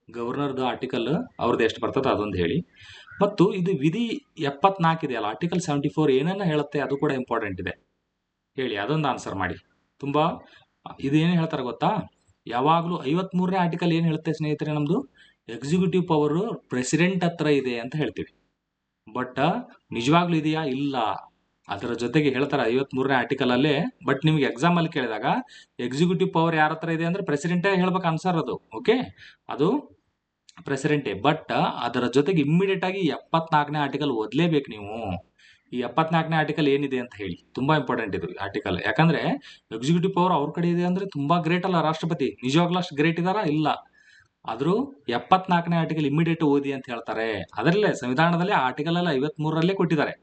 S1: ಗವರ್ನರ್ದ ಆರ್ಟಿಕಲ್ ಅವ್ರದ್ದು ಎಷ್ಟು ಬರ್ತದೆ ಅದೊಂದು ಹೇಳಿ. ಮತ್ತು ಇದು ವಿಧಿ 74 ಇದೆಯಲ್ಲ, ಆರ್ಟಿಕಲ್ 74 ಏನನ್ನ ಹೇಳುತ್ತೆ ಅದು ಕೂಡ ಇಂಪಾರ್ಟೆಂಟ್ ಇದೆ. ಹೇಳಿ, ಅದೊಂದು ಆನ್ಸರ್ ಮಾಡಿ. ತುಂಬಾ ಇದು ಏನು ಹೇಳ್ತಾರೆ ಗೊತ್ತಾ? ಯಾವಾಗಲೂ 53ನೇ ಆರ್ಟಿಕಲ್ ಏನು ಹೇಳುತ್ತೆ ಸ್ನೇಹಿತರೆ? ನಮ್ದು ಎಕ್ಸಿಕ್ಯೂಟಿವ್ ಪವರ್ ಪ್ರೆಸಿಡೆಂಟ್ ಹತ್ರ ಇದೆ ಅಂತ ಹೇಳ್ತೀವಿ. ಬಟ್ ನಿಜವಾಗ್ಲೂ ಇದೆಯಾ? ಇಲ್ಲ. ಅದರ ಜೊತೆಗೆ ಹೇಳ್ತಾರೆ 53ನೇ ಆರ್ಟಿಕಲ್ ಅಲ್ಲೇ. ಬಟ್ ನಿಮ್ಗೆ ಎಕ್ಸಾಮ್ ಅಲ್ಲಿ ಕೇಳಿದಾಗ ಎಕ್ಸಿಕ್ಯೂಟಿವ್ ಪವರ್ ಯಾರ ಹತ್ರ ಇದೆ ಅಂದ್ರೆ ಪ್ರೆಸಿಡೆಂಟೇ ಹೇಳ್ಬೇಕು ಆನ್ಸರ್ ಅದು. ಓಕೆ, ಅದು ಪ್ರೆಸಿಡೆಂಟೇ. ಬಟ್ ಅದರ ಜೊತೆಗೆ ಇಮ್ಮಿಡಿಯೇಟ್ ಆಗಿ 74ನೇ ಆರ್ಟಿಕಲ್ ಓದಲೇಬೇಕು ನೀವು. ಈ 74ನೇ ಆರ್ಟಿಕಲ್ ಏನಿದೆ ಅಂತ ಹೇಳಿ, ತುಂಬಾ ಇಂಪಾರ್ಟೆಂಟ್ ಇದು ಆರ್ಟಿಕಲ್. ಯಾಕಂದ್ರೆ ಎಕ್ಸಿಕ್ಯೂಟಿವ್ ಪವರ್ ಅವ್ರ ಕಡೆ ಇದೆ ಅಂದ್ರೆ ತುಂಬಾ ಗ್ರೇಟ್ ಅಲ್ಲ ರಾಷ್ಟ್ರಪತಿ? ನಿಜವಾಗ್ಲೂ ಅಷ್ಟು ಗ್ರೇಟ್ ಇದಾರಾ? ಇಲ್ಲ. ಆದ್ರೂ 74ನೇ ಆರ್ಟಿಕಲ್ ಇಮಿಡಿಯೇಟ್ ಓದಿ ಅಂತ ಹೇಳ್ತಾರೆ. ಅದರಲ್ಲೇ ಸಂವಿಧಾನದಲ್ಲಿ ಆರ್ಟಿಕಲ್ ಎಲ್ಲ 53ರಲ್ಲೇ ಕೊಟ್ಟಿದ್ದಾರೆ.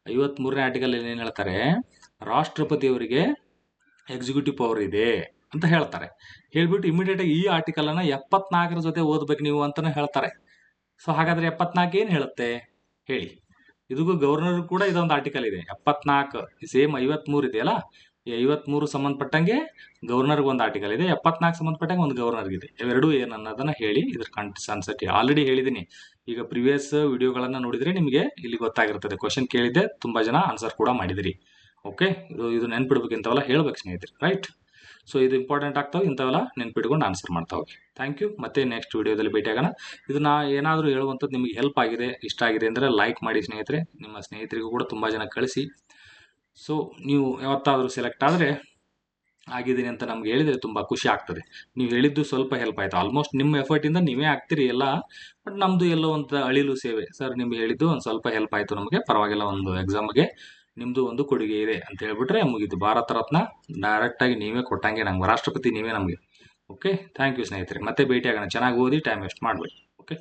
S1: 53ನೇ ಆರ್ಟಿಕಲ್ ಏನ್ ಹೇಳ್ತಾರೆ? ರಾಷ್ಟ್ರಪತಿಯವರಿಗೆ ಎಕ್ಸಿಕ್ಯೂಟಿವ್ ಪವರ್ ಇದೆ ಅಂತ ಹೇಳ್ತಾರೆ. ಹೇಳ್ಬಿಟ್ಟು ಇಮಿಡಿಯೇಟ್ ಆಗಿ ಈ ಆರ್ಟಿಕಲ್ ಅನ್ನ 74ರ ಜೊತೆ ಓದ್ಬೇಕು ನೀವು ಅಂತಾನೆ ಹೇಳ್ತಾರೆ. ಸೊ ಹಾಗಾದ್ರೆ 74 ಏನ್ ಹೇಳುತ್ತೆ ಹೇಳಿ? ಇದಕ್ಕೂ ಗವರ್ನರ್ ಕೂಡ ಇದೊಂದು ಆರ್ಟಿಕಲ್ ಇದೆ. 74 ಸೇಮ್ 53 ಇದೆಯಲ್ಲ, ಈ 53 ಸಂಬಂಧಪಟ್ಟಂಗೆ ಗವರ್ನರ್ಗೆ ಒಂದು ಆರ್ಟಿಕಲ್ ಇದೆ, 74 ಸಂಬಂಧಪಟ್ಟಂಗೆ ಒಂದು ಗವರ್ನರ್ಗೆ ಇದೆ. ಇವೆರಡೂ ಏನು ಅನ್ನೋದನ್ನ ಹೇಳಿ. ಇದ್ರ ಕಾನ್ಸೆಪ್ಟ್ ಆಲ್ರೆಡಿ ಹೇಳಿದ್ದೀನಿ. ಈಗ ಪ್ರಿವಿಯಸ್ ವಿಡಿಯೋಗಳನ್ನ ನೋಡಿದ್ರೆ ನಿಮಗೆ ಇಲ್ಲಿ ಗೊತ್ತಾಗಿರ್ತದೆ. ಕ್ವಶನ್ ಕೇಳಿದ್ದೆ, ತುಂಬಾ ಜನ ಆನ್ಸರ್ ಕೂಡ ಮಾಡಿದಿರಿ. ಓಕೆ, ಇದು ನೆನ್ಪಿಡ್ಬೇಕು, ಇಂಥವೆಲ್ಲ ಹೇಳ್ಬೇಕು ಸ್ನೇಹಿತರೆ, ರೈಟ್? ಸೊ ಇದು ಇಂಪಾರ್ಟೆಂಟ್ ಆಗ್ತಾವೆ, ಇಂಥವೆಲ್ಲ ನೆನ್ಪಿಟ್ಕೊಂಡು ಆನ್ಸರ್ ಮಾಡ್ತಾ ಹೋಗಿ. Thank you. ಮತ್ತೆ ನೆಕ್ಸ್ಟ್ ವಿಡಿಯೋದಲ್ಲಿ ಭೇಟಿಯಾಗೋಣ. ಇದನ್ನ ಏನಾದರೂ ಹೇಳುವಂಥದ್ದು ನಿಮಗೆ ಹೆಲ್ಪ್ ಆಗಿದೆ, ಇಷ್ಟ ಆಗಿದೆ ಅಂದರೆ ಲೈಕ್ ಮಾಡಿ ಸ್ನೇಹಿತರೆ. ನಿಮ್ಮ ಸ್ನೇಹಿತರಿಗೂ ಕೂಡ ತುಂಬ ಜನ ಕಳಿಸಿ. ಸೊ ನೀವು ಯಾವತ್ತಾದರೂ ಸೆಲೆಕ್ಟ್ ಆದರೆ ಆಗಿದ್ದೀನಿ ಅಂತ ನಮ್ಗೆ ಹೇಳಿದರೆ ತುಂಬ ಖುಷಿ ಆಗ್ತದೆ. ನೀವು ಹೇಳಿದ್ದು ಸ್ವಲ್ಪ ಹೆಲ್ಪ್ ಆಯಿತು. ಆಲ್ಮೋಸ್ಟ್ ನಿಮ್ಮ ಎಫರ್ಟಿಂದ ನೀವೇ ಆಗ್ತೀರಿ ಎಲ್ಲ. ಬಟ್ ನಮ್ಮದು ಎಲ್ಲೋ ಒಂದು ಅಳಿಲು ಸೇವೆ. ಸರ್ ನಿಮ್ಗೆ ಹೇಳಿದ್ದು ಒಂದು ಸ್ವಲ್ಪ ಹೆಲ್ಪ್ ಆಯಿತು ನಮಗೆ, ಪರವಾಗಿಲ್ಲ, ಒಂದು ಎಕ್ಸಾಮ್ಗೆ ನಿಮ್ಮದು ಒಂದು ಕೊಡುಗೆ ಇದೆ ಅಂತ ಹೇಳ್ಬಿಟ್ರೆ ಮುಗೀತು. ಭಾರತ ರತ್ನ ಡೈರೆಕ್ಟಾಗಿ ನೀವೇ ಕೊಟ್ಟಂಗೆ, ನಮ್ಗೆ ರಾಷ್ಟ್ರಪತಿ ನೀವೇ ನಮಗೆ. ಓಕೆ, ಥ್ಯಾಂಕ್ ಯು ಸ್ನೇಹಿತರೆ. ಮತ್ತೆ ಭೇಟಿಯಾಗೋಣ. ಚೆನ್ನಾಗಿ ಓದಿ, ಟೈಮ್ ವೇಸ್ಟ್ ಮಾಡಬೇಡಿ. ಓಕೆ.